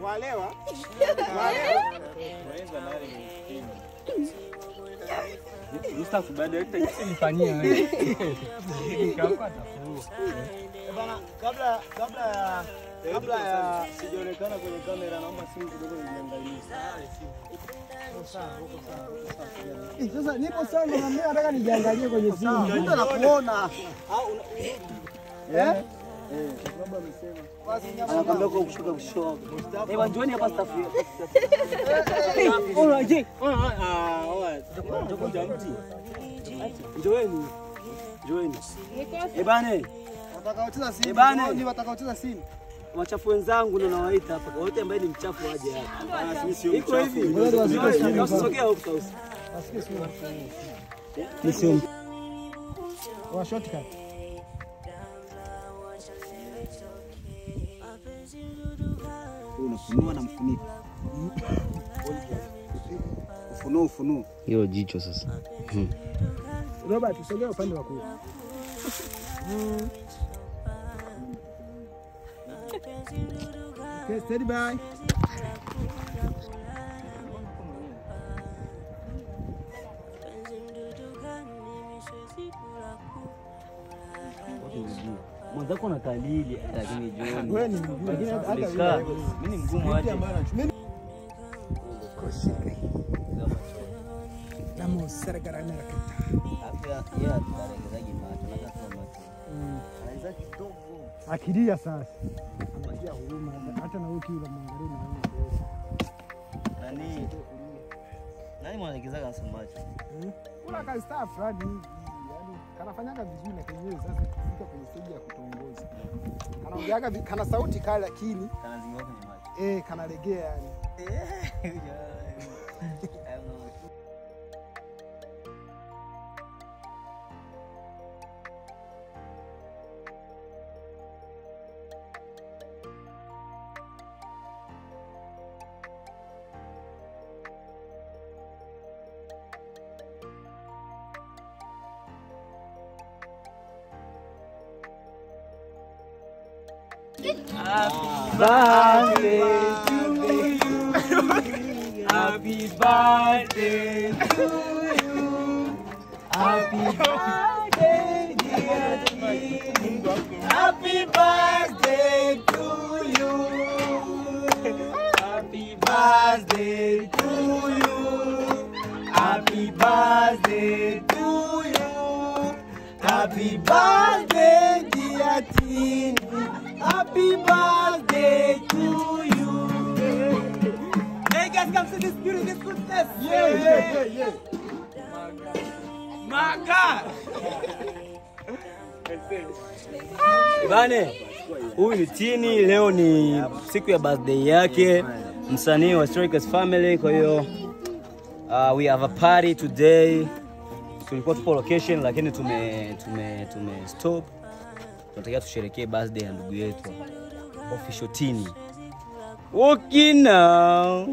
Walewa. Musta kubada itanifanyia wewe. Nikapata furu. Bana, kabla ya sijaonekana kwenye kamera, naomba simu kidogo niangalie. Sasa nipo sawa na mimi nataka nijiangalie kwenye simu. Ndio anakuona. Baba amesema. Anakwambia kwa kushuka kushoka. Njoni hapa staff. Alright. Njoeni. Bana. Watakaocheza simu. Ni watakaocheza simu. Wachafu wenzangu ndio nawaita hapa. Wote ambao ni mchafu waje hapa. Mimi sio mchafu. Usisogea huko sausi. Asikie simu. Ni simu. Wa shortcut. Unafunua na mfuniko. Ufunuo. Hiyo jicho sasa. Robert, usogea upande wa kulia. Okay, steady by. Mwanzo na kalili lakini jioni. Wewe ni mgumu lakini hata mimi ni mgumu aje. Namo serikali na Afya yeye ataregezaje macho na kama macho. Anaweza kidogo. Akilia sasa. Anajia huruma hata na wewe kila mwangalie na wewe. Nani mwanagezaga macho? Kuna ka staff fulani hivi, yani kanafanyaga vizuri na kenyewe sasa kufika kwenye stage ya kutongoza. Anaongeaga kana sauti kali lakini Kanazingoa kwenye macho. Kanalegea yani. Happy birthday to you. Happy birthday dear Tini. Happy birthday to you. Happy birthday to you. Happy birthday to you. Happy birthday dear Tini. Happy birthday to you. Hey guys, come see this beauty, this goodness. Yeah. My God. Bane, huyu ni Tini, leo ni siku ya birthday yake, msanii wa Strikers Family, kwa hiyo we have a party today. Tulikuwa tupo location lakini tume stop. Tunataka tusherekee birthday ya ndugu yetu Official Tini. Walking now.